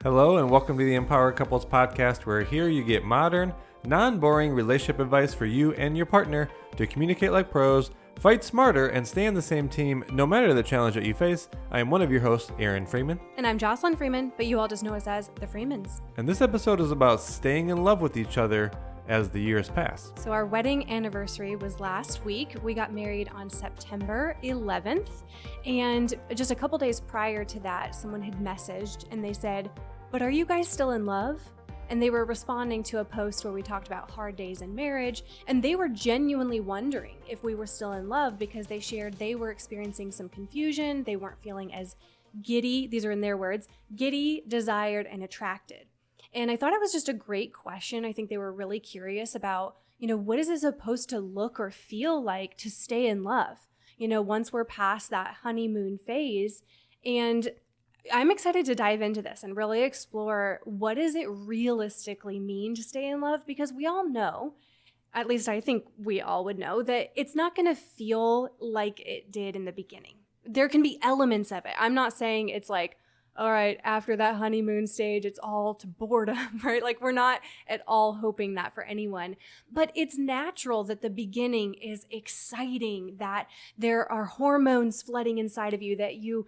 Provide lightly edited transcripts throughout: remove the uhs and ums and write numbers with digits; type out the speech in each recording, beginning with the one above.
Hello and welcome to the Empowered Couples Podcast, where here you get modern, non-boring relationship advice for you and your partner to communicate like pros, fight smarter, and stay on the same team no matter the challenge that you face. I am one of your hosts, Aaron Freeman. And I'm Jocelyn Freeman, but you all just know us as the Freemans. And this episode is about staying in love with each other as the years pass. So our wedding anniversary was last week. We got married on September 11th. And just a couple days prior to that, someone had messaged and they said, "But are you guys still in love?" And they were responding to a post where we talked about hard days in marriage. And they were genuinely wondering if we were still in love because they shared they were experiencing some confusion. They weren't feeling as giddy, these are in their words, giddy, desired, and attracted. And I thought it was just a great question. I think they were really curious about, what is it supposed to look or feel like to stay in love? Once we're past that honeymoon phase. And I'm excited to dive into this and really explore what does it realistically mean to stay in love? Because we all know, at least I think we all would know, that it's not going to feel like it did in the beginning. There can be elements of it. I'm not saying it's like, all right, after that honeymoon stage, it's all to boredom, right? Like we're not at all hoping that for anyone, but it's natural that the beginning is exciting, that there are hormones flooding inside of you, that your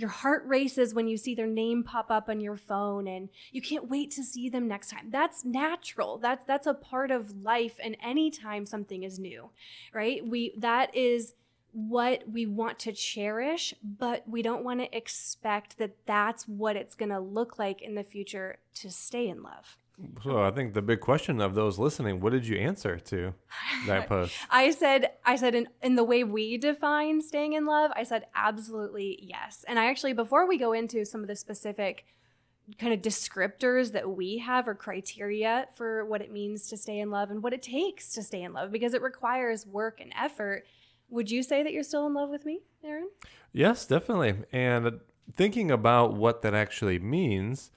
heart races when you see their name pop up on your phone and you can't wait to see them next time. That's natural. That's a part of life. And anytime something is new, right? That is what we want to cherish, but we don't want to expect that that's what it's going to look like in the future to stay in love. So I think the big question of those listening, what did you answer to that post? I said in the way we define staying in love, I said absolutely yes. And I actually, before we go into some of the specific kind of descriptors that we have or criteria for what it means to stay in love and what it takes to stay in love, because it requires work and effort. Would you say that you're still in love with me, Aaron? Yes, definitely. And thinking about what that actually means,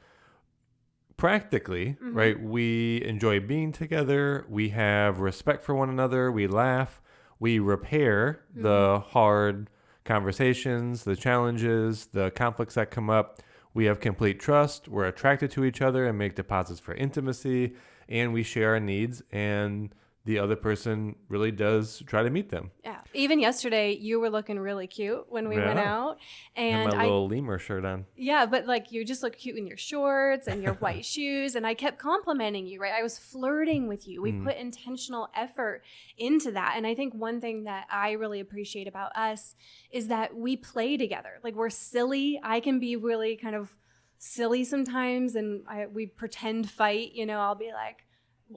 practically, right? We enjoy being together. We have respect for one another. We laugh. We repair the hard conversations, the challenges, the conflicts that come up. We have complete trust. We're attracted to each other and make deposits for intimacy. And we share our needs, and the other person really does try to meet them. Yeah. Even yesterday, you were looking really cute when we went out. And my little lemur shirt on. Yeah, but like you just look cute in your shorts and your white shoes. And I kept complimenting you, right? I was flirting with you. We put intentional effort into that. And I think one thing that I really appreciate about us is that we play together. Like we're silly. I can be really kind of silly sometimes. And we pretend fight,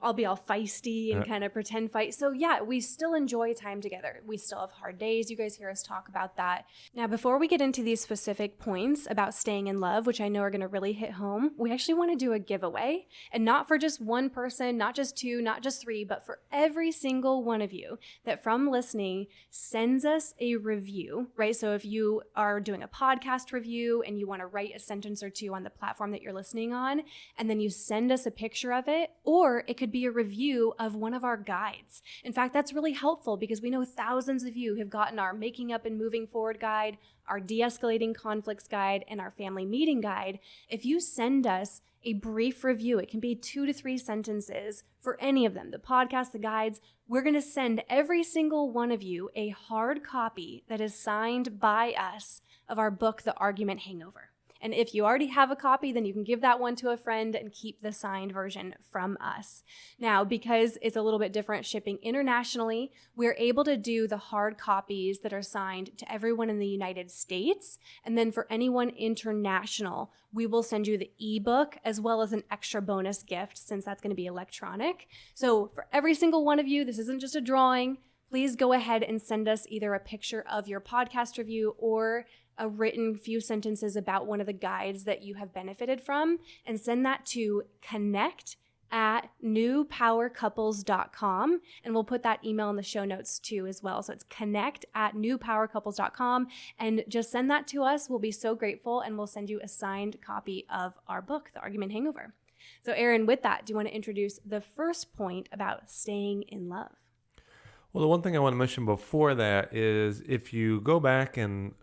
I'll be all feisty and kind of pretend fight. So yeah, we still enjoy time together. We still have hard days. You guys hear us talk about that. Now, before we get into these specific points about staying in love, which I know are going to really hit home, we actually want to do a giveaway, and not for just one person, not just two, not just three, but for every single one of you that from listening sends us a review, right? So if you are doing a podcast review and you want to write a sentence or two on the platform that you're listening on, and then you send us a picture of it, or it could be a review of one of our guides. In fact, that's really helpful because we know thousands of you have gotten our Making Up and Moving Forward guide, our De-escalating Conflicts guide, and our Family Meeting guide. If you send us a brief review, it can be 2 to 3 sentences for any of them, the podcast, the guides, we're going to send every single one of you a hard copy that is signed by us of our book, The Argument Hangover. And if you already have a copy, then you can give that one to a friend and keep the signed version from us. Now, because it's a little bit different shipping internationally, we're able to do the hard copies that are signed to everyone in the United States. And then for anyone international, we will send you the ebook as well as an extra bonus gift, since that's going to be electronic. So for every single one of you, this isn't just a drawing. Please go ahead and send us either a picture of your podcast review or a written few sentences about one of the guides that you have benefited from, and send that to connect@newpowercouples.com. And we'll put that email in the show notes too as well. So it's connect@newpowercouples.com, and just send that to us. We'll be so grateful, and we'll send you a signed copy of our book, The Argument Hangover. So Aaron, with that, do you want to introduce the first point about staying in love? Well, the one thing I want to mention before that is if you go back and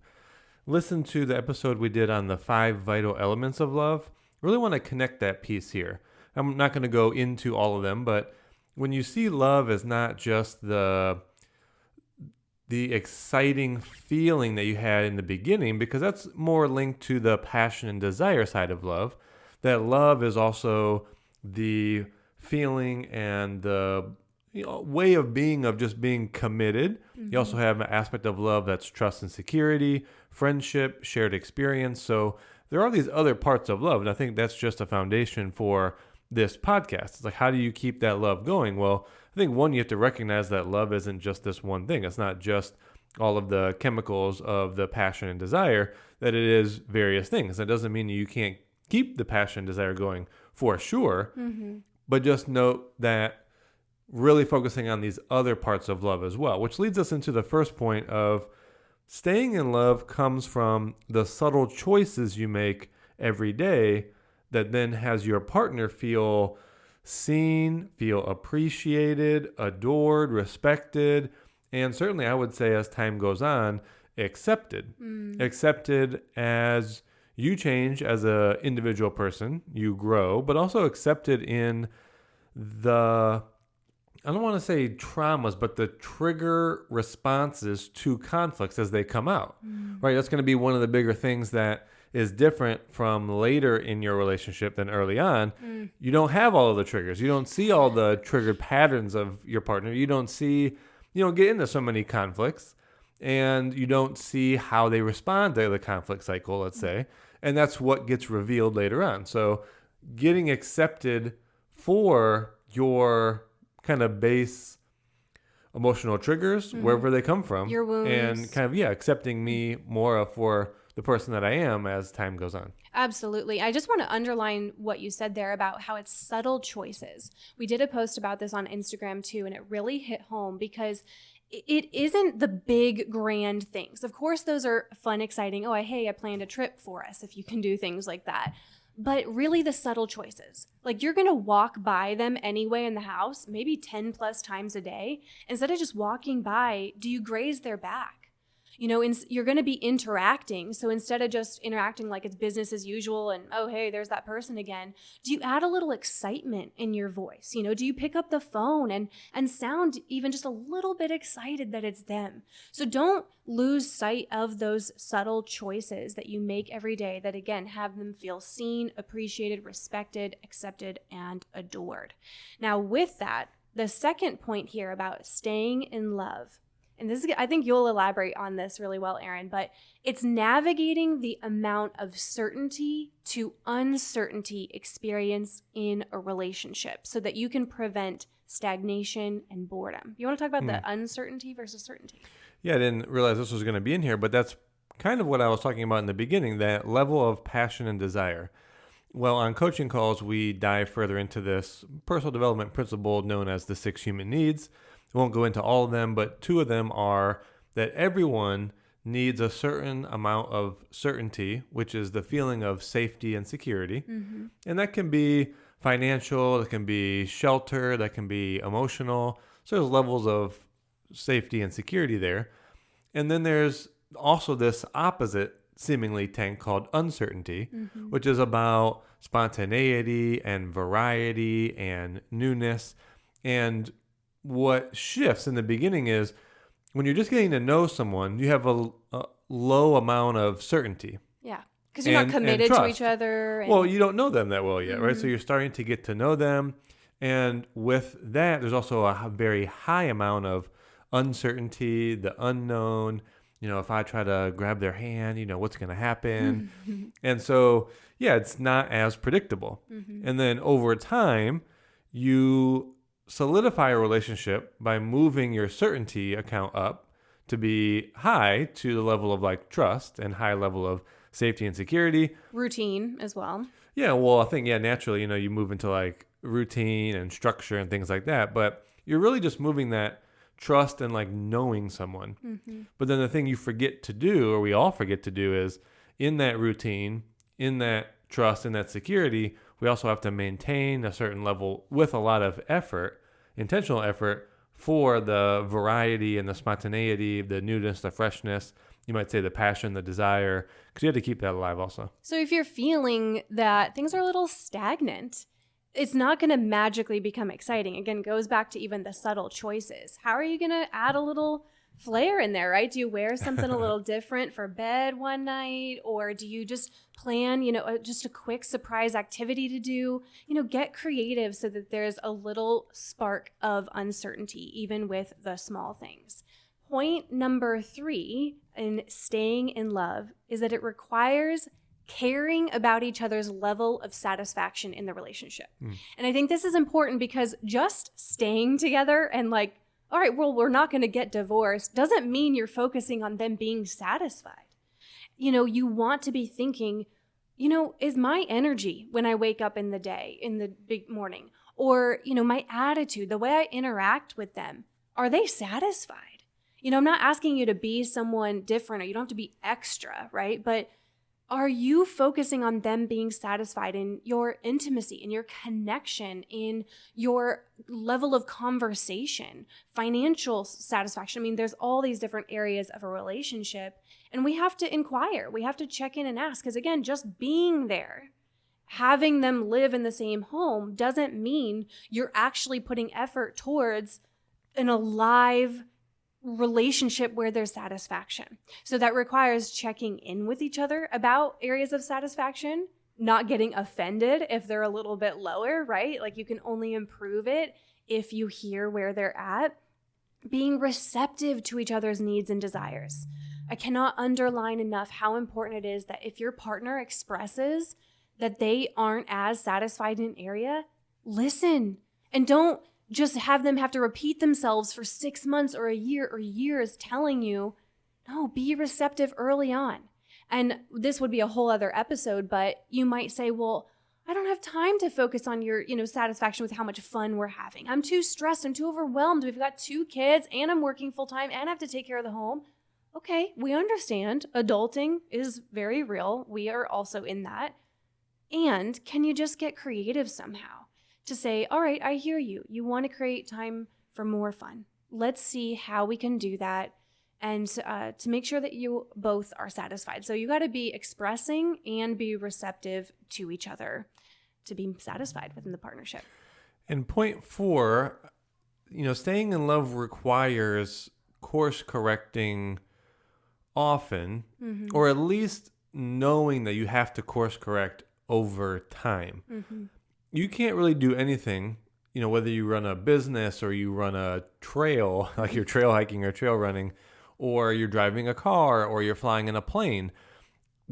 listen to the episode we did on the 5 vital elements of love, really want to connect that piece here. I'm not going to go into all of them, but when you see love as not just the exciting feeling that you had in the beginning, because that's more linked to the passion and desire side of love, that love is also the feeling and the way of being, of just being committed. You also have an aspect of love that's trust and security, friendship, shared experience. So there are these other parts of love, and I think that's just a foundation for this podcast. It's like, how do you keep that love going? Well, I think one, you have to recognize that love isn't just this one thing. It's not just all of the chemicals of the passion and desire, that it is various things. That doesn't mean you can't keep the passion and desire going for sure, but just note that really focusing on these other parts of love as well, which leads us into the first point of staying in love comes from the subtle choices you make every day that then has your partner feel seen, feel appreciated, adored, respected, and certainly I would say as time goes on, accepted. Accepted as you change as an individual person, you grow, but also accepted in the, I don't want to say traumas, but the trigger responses to conflicts as they come out, right? That's going to be one of the bigger things that is different from later in your relationship than early on. You don't have all of the triggers. You don't see all the triggered patterns of your partner. You don't get into so many conflicts, and you don't see how they respond to the conflict cycle, let's say. And that's what gets revealed later on. So getting accepted for your kind of base emotional triggers, wherever they come from, your wounds, and kind of, accepting me more for the person that I am as time goes on. Absolutely. I just want to underline what you said there about how it's subtle choices. We did a post about this on Instagram too, and it really hit home because it isn't the big grand things. Of course, those are fun, exciting. Oh, I planned a trip for us, if you can do things like that. But really the subtle choices, like you're going to walk by them anyway in the house, maybe 10 plus times a day. Instead of just walking by, do you graze their back? You're going to be interacting. So instead of just interacting like it's business as usual and, oh, hey, there's that person again, do you add a little excitement in your voice? Do you pick up the phone and sound even just a little bit excited that it's them? So don't lose sight of those subtle choices that you make every day that, again, have them feel seen, appreciated, respected, accepted, and adored. Now, with that, the second point here about staying in love, and this is, I think you'll elaborate on this really well, Aaron, but it's navigating the amount of certainty to uncertainty experience in a relationship so that you can prevent stagnation and boredom. You want to talk about the uncertainty versus certainty? Yeah, I didn't realize this was going to be in here, but that's kind of what I was talking about in the beginning, that level of passion and desire. Well, on coaching calls, we dive further into this personal development principle known as the 6 human needs. I won't go into all of them, but 2 of them are that everyone needs a certain amount of certainty, which is the feeling of safety and security. And that can be financial, that can be shelter, that can be emotional. So there's levels of safety and security there. And then there's also this opposite seemingly tank called uncertainty, which is about spontaneity and variety and newness. And what shifts in the beginning is when you're just getting to know someone, you have a low amount of certainty. Yeah, because you're not committed to each other. Well, you don't know them that well yet, right? So you're starting to get to know them. And with that, there's also a very high amount of uncertainty, the unknown. If I try to grab their hand, what's going to happen? And so, it's not as predictable. And then over time, you solidify a relationship by moving your certainty account up to be high to the level of like trust and high level of safety and security. Routine as well. Yeah, well, I think, naturally, you move into like routine and structure and things like that. But you're really just moving that trust and like knowing someone. But then the thing you forget to do, or we all forget to do, is in that routine, in that trust, in that security, we also have to maintain a certain level with a lot of effort, intentional effort, for the variety and the spontaneity, the newness, the freshness, you might say the passion, the desire, because you have to keep that alive also. So if you're feeling that things are a little stagnant, it's not going to magically become exciting. Again, goes back to even the subtle choices. How are you going to add a little flair in there, right? Do you wear something a little different for bed one night? Or do you just plan, just a quick surprise activity to do? Get creative so that there's a little spark of uncertainty, even with the small things. Point number 3 in staying in love is that it requires caring about each other's level of satisfaction in the relationship. And I think this is important because just staying together and all right, well, we're not going to get divorced doesn't mean you're focusing on them being satisfied. You want to be thinking, is my energy when I wake up in the day, in the big morning, or, my attitude, the way I interact with them, are they satisfied? I'm not asking you to be someone different, or you don't have to be extra, right? But are you focusing on them being satisfied in your intimacy, in your connection, in your level of conversation, financial satisfaction? I mean, there's all these different areas of a relationship, and we have to inquire. We have to check in and ask, because again, just being there, having them live in the same home doesn't mean you're actually putting effort towards an alive relationship where there's satisfaction. So that requires checking in with each other about areas of satisfaction, not getting offended if they're a little bit lower, right? You can only improve it if you hear where they're at. Being receptive to each other's needs and desires. I cannot underline enough how important it is that if your partner expresses that they aren't as satisfied in an area, listen, and don't just have them have to repeat themselves for 6 months or a year or years telling you, no, be receptive early on. And this would be a whole other episode, but you might say, well, I don't have time to focus on your, satisfaction with how much fun we're having. I'm too stressed. I'm too overwhelmed. We've got 2 kids and I'm working full time and I have to take care of the home. Okay, we understand. Adulting is very real. We are also in that. And can you just get creative somehow? To say, all right, I hear you. You want to create time for more fun. Let's see how we can do that and to make sure that you both are satisfied. So you got to be expressing and be receptive to each other to be satisfied within the partnership. And point 4, staying in love requires course correcting often, or at least knowing that you have to course correct over time. You can't really do anything, whether you run a business or you run a trail, like you're trail hiking or trail running, or you're driving a car or you're flying in a plane.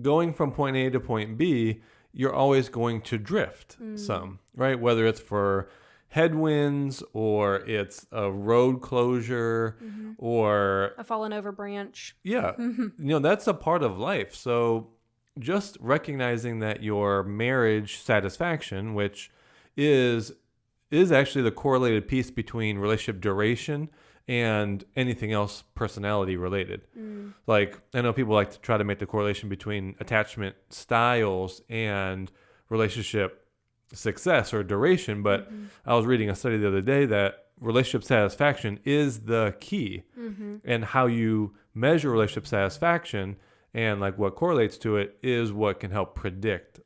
Going from point A to point B, you're always going to drift some, right? Whether it's for headwinds or it's a road closure or a fallen over branch. Yeah. That's a part of life. So just recognizing that your marriage satisfaction, which is actually the correlated piece between relationship duration and anything else personality related. I know people like to try to make the correlation between attachment styles and relationship success or duration, but I was reading a study the other day that relationship satisfaction is the key. And how you measure relationship satisfaction and what correlates to it is what can help predict,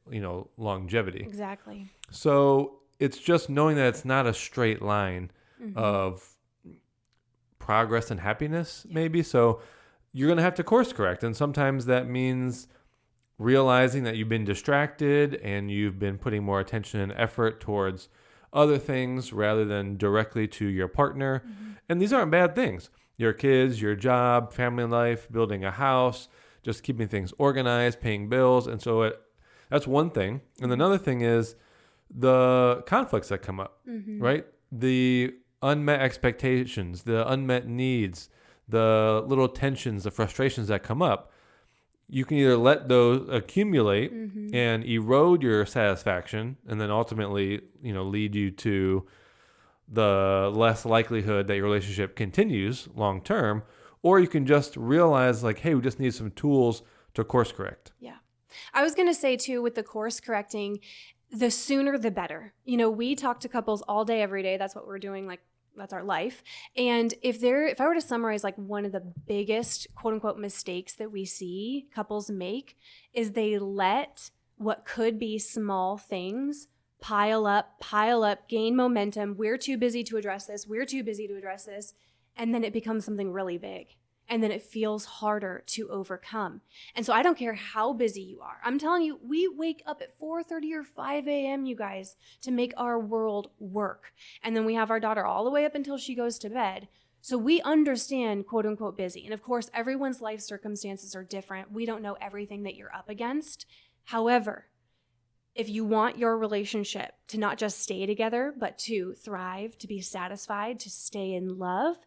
longevity. Exactly. So it's just knowing that it's not a straight line of progress and happiness, maybe. So you're going to have to course correct. And sometimes that means realizing that you've been distracted and you've been putting more attention and effort towards other things rather than directly to your partner. And these aren't bad things. Your kids, your job, family life, building a house, just keeping things organized, paying bills. And so that's one thing. And another thing is the conflicts that come up, right? The unmet expectations, the unmet needs, the little tensions, the frustrations that come up. You can either let those accumulate and erode your satisfaction and then ultimately, lead you to the less likelihood that your relationship continues long term. Or you can just realize hey, we just need some tools to course correct. Yeah. I was going to say too, with the course correcting, the sooner the better. We talk to couples all day, every day. That's what we're doing that's our life. And if I were to summarize like one of the biggest quote unquote mistakes that we see couples make is they let what could be small things pile up, gain momentum. We're too busy to address this. And then it becomes something really big. And then it feels harder to overcome. And so I don't care how busy you are. I'm telling you, we wake up at 4:30 or 5 a.m., you guys, to make our world work. And then we have our daughter all the way up until she goes to bed. So we understand, quote unquote, busy. And of course, everyone's life circumstances are different. We don't know everything that you're up against. However, if you want your relationship to not just stay together, but to thrive, to be satisfied, to stay in love,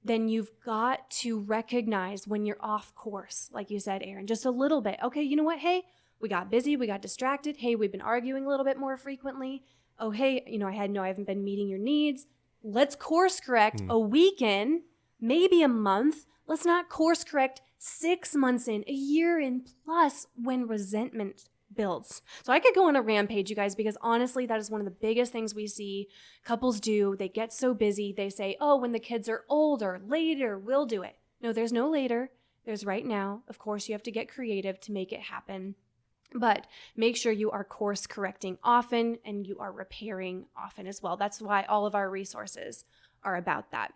then you've got to recognize when you're off course, like you said, Aaron, just a little bit. Okay, you know what? Hey, we got busy, we got distracted. Hey, we've been arguing a little bit more frequently. Oh, hey, I haven't been meeting your needs. Let's course correct a week in, maybe a month. Let's not course correct 6 months in, a year in, plus when resentment builds. So I could go on a rampage, you guys, because honestly, that is one of the biggest things we see couples do. They get so busy. They say, oh, when the kids are older, later, we'll do it. No, there's no later. There's right now. Of course, you have to get creative to make it happen. But make sure you are course correcting often and you are repairing often as well. That's why all of our resources are about that.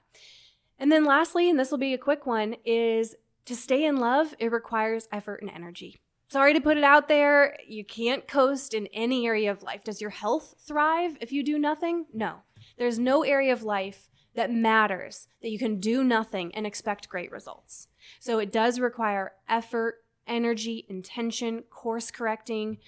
And then lastly, and this will be a quick one, is to stay in love, it requires effort and energy. Sorry to put it out there. You can't coast in any area of life. Does your health thrive if you do nothing? No. There's no area of life that matters that you can do nothing and expect great results. So it does require effort, energy, intention, course correcting,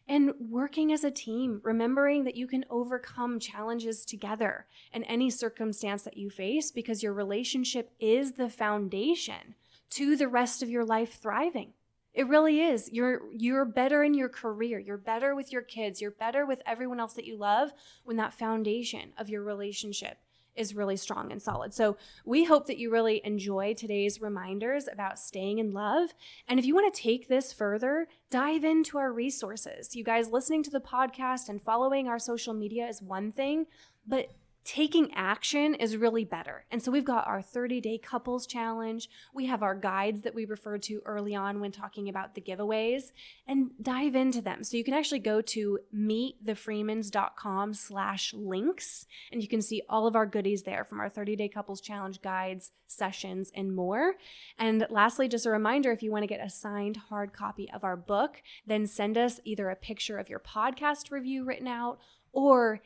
and working as a team, remembering that you can overcome challenges together in any circumstance that you face because your relationship is the foundation to the rest of your life thriving. It really is. You're better in your career. You're better with your kids. You're better with everyone else that you love when that foundation of your relationship is really strong and solid. So we hope that you really enjoy today's reminders about staying in love. And if you want to take this further, dive into our resources. You guys, listening to the podcast and following our social media is one thing, but taking action is really better. And so we've got our 30-day couples challenge. We have our guides that we referred to early on when talking about the giveaways, and dive into them. So you can actually go to meetthefreemans.com/links, and you can see all of our goodies there from our 30-day couples challenge guides, sessions, and more. And lastly, just a reminder, if you want to get a signed hard copy of our book, then send us either a picture of your podcast review written out, or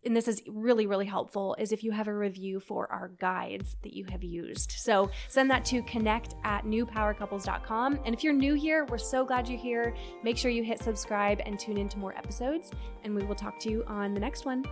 and this is really, really helpful, is if you have a review for our guides that you have used. So send that to connect@newpowercouples.com. And if you're new here, we're so glad you're here. Make sure you hit subscribe and tune into more episodes. And we will talk to you on the next one.